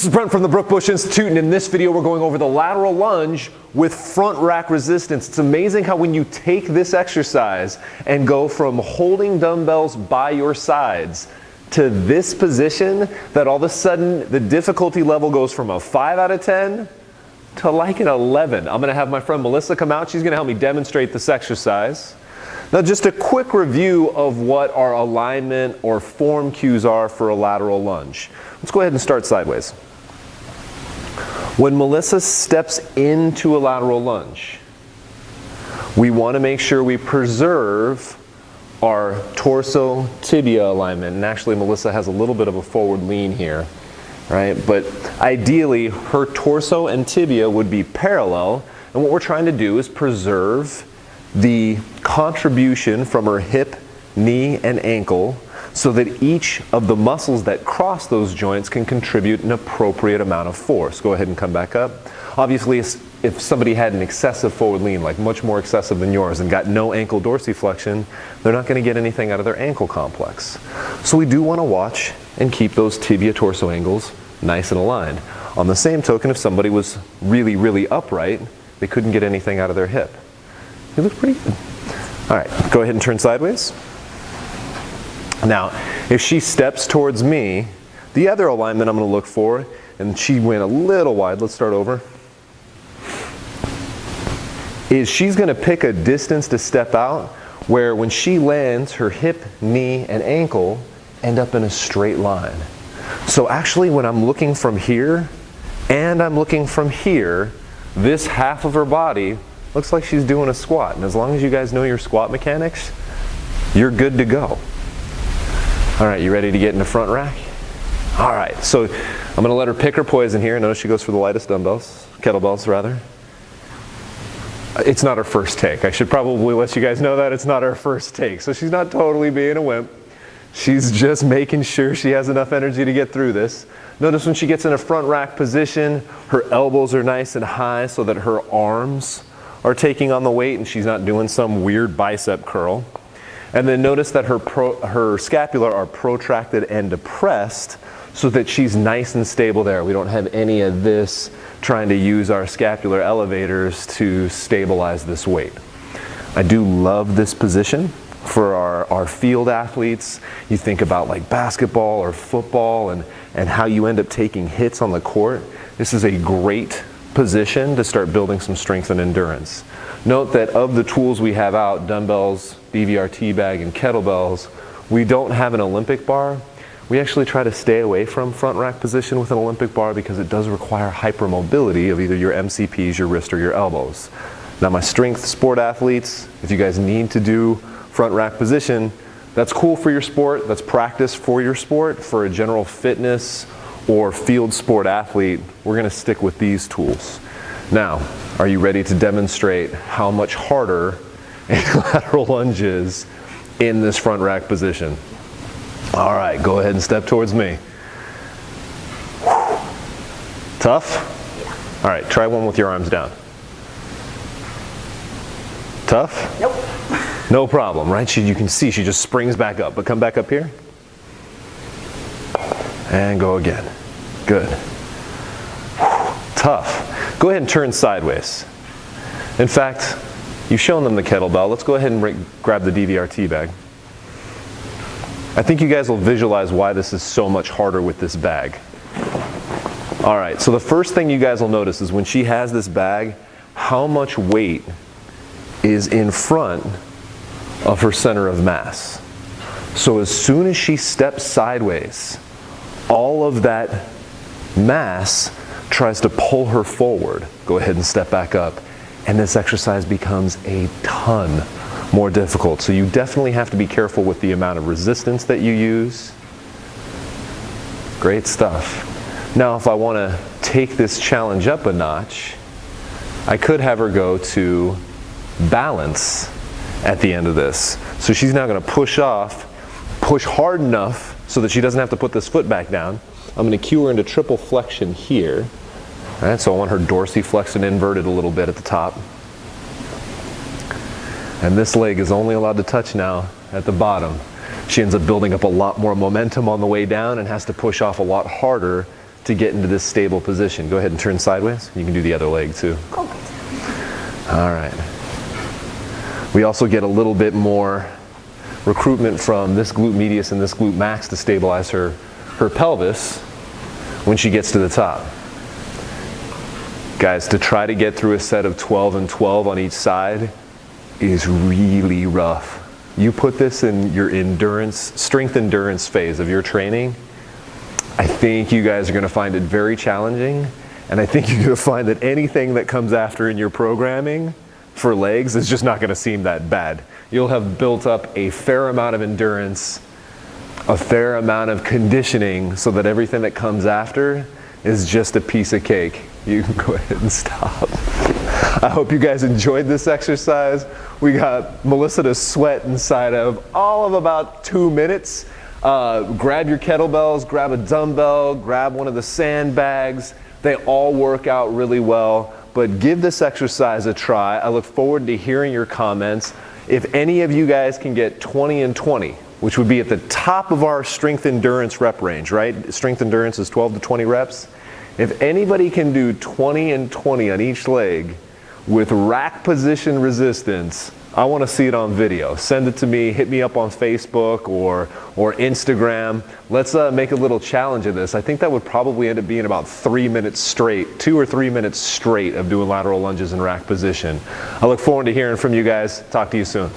This is Brent from the Brookbush Institute, and in this video we're going over the lateral lunge with front rack resistance. It's amazing how when you take this exercise and go from holding dumbbells by your sides to this position, that all of a sudden the difficulty level goes from a 5 out of 10 to like an 11. I'm going to have my friend Melissa come out. She's going to help me demonstrate this exercise. Now, just a quick review of what our alignment or form cues are for a lateral lunge. Let's go ahead and start sideways. When Melissa steps into a lateral lunge, we want to make sure we preserve our torso tibia alignment. And actually, Melissa has a little bit of a forward lean here, right? But ideally, her torso and tibia would be parallel. And what we're trying to do is preserve the contribution from her hip, knee, and ankle so that each of the muscles that cross those joints can contribute an appropriate amount of force. Go ahead and come back up. Obviously, if somebody had an excessive forward lean, like much more excessive than yours, and got no ankle dorsiflexion, they're not going to get anything out of their ankle complex. So we do want to watch and keep those tibia torso angles nice and aligned. On the same token, if somebody was really, really upright, they couldn't get anything out of their hip. You look pretty good. All right, go ahead and turn sideways. Now, if she steps towards me, the other alignment I'm going to look for, and she went a little wide, let's start over, is she's going to pick a distance to step out where when she lands, her hip, knee, and ankle end up in a straight line. So actually, when I'm looking from here and I'm looking from here, this half of her body looks like she's doing a squat. And as long as you guys know your squat mechanics, you're good to go. All right, you ready to get into front rack? All right, so I'm going to let her pick her poison here. Notice she goes for the lightest dumbbells, kettlebells rather. It's not her first take. I should probably let you guys know that it's not her first take. So she's not totally being a wimp. She's just making sure she has enough energy to get through this. Notice when she gets in a front rack position, her elbows are nice and high so that her arms are taking on the weight and she's not doing some weird bicep curl. And then notice that her scapula are protracted and depressed so that she's nice and stable there. We don't have any of this trying to use our scapular elevators to stabilize this weight. I do love this position for our field athletes. You think about like basketball or football and how you end up taking hits on the court. This is a great position to start building some strength and endurance. Note that of the tools we have out, dumbbells, BVRT bag, and kettlebells, we don't have an Olympic bar. We actually try to stay away from front rack position with an Olympic bar because it does require hypermobility of either your MCPs, your wrist, or your elbows. Now my strength sport athletes, if you guys need to do front rack position, that's cool for your sport, that's practice for your sport. For a general fitness or field sport athlete, we're going to stick with these tools. Now, are you ready to demonstrate how much harder a lateral lunge is in this front rack position? All right, go ahead and step towards me. Tough? All right, try one with your arms down. Tough? Nope. No problem, right? You can see she just springs back up, but come back up here. And go again. Good. Tough. Go ahead and turn sideways. In fact, you've shown them the kettlebell. Let's go ahead and grab the DVRT bag. I think you guys will visualize why this is so much harder with this bag. All right, so the first thing you guys will notice is when she has this bag, how much weight is in front of her center of mass. So as soon as she steps sideways, all of that mass tries to pull her forward. Go ahead and step back up. And this exercise becomes a ton more difficult. So you definitely have to be careful with the amount of resistance that you use. Great stuff. Now, if I want to take this challenge up a notch, I could have her go to balance at the end of this. So she's now going to push hard enough so that she doesn't have to put this foot back down. I'm going to cue her into triple flexion here. All right, so I want her dorsiflexed and inverted a little bit at the top. And this leg is only allowed to touch now at the bottom. She ends up building up a lot more momentum on the way down and has to push off a lot harder to get into this stable position. Go ahead and turn sideways. You can do the other leg too. All right. We also get a little bit more recruitment from this glute medius and this glute max to stabilize her pelvis when she gets to the top. Guys, to try to get through a set of 12 and 12 on each side is really rough. You put this in your strength endurance phase of your training, I think you guys are going to find it very challenging, and I think you're going to find that anything that comes after in your programming for legs is just not going to seem that bad. You'll have built up a fair amount of endurance, a fair amount of conditioning, so that everything that comes after is just a piece of cake. You can go ahead and stop. I hope you guys enjoyed this exercise. We got Melissa to sweat inside of all of about 2 minutes. Grab your kettlebells, grab a dumbbell, grab one of the sandbags. They all work out really well, but give this exercise a try. I look forward to hearing your comments. If any of you guys can get 20 and 20, which would be at the top of our strength endurance rep range, right? Strength endurance is 12 to 20 reps. If anybody can do 20 and 20 on each leg with rack position resistance, I want to see it on video. Send it to me, hit me up on Facebook or Instagram. Let's make a little challenge of this. I think that would probably end up being about 3 minutes straight, 2 or 3 minutes straight of doing lateral lunges in rack position. I look forward to hearing from you guys. Talk to you soon.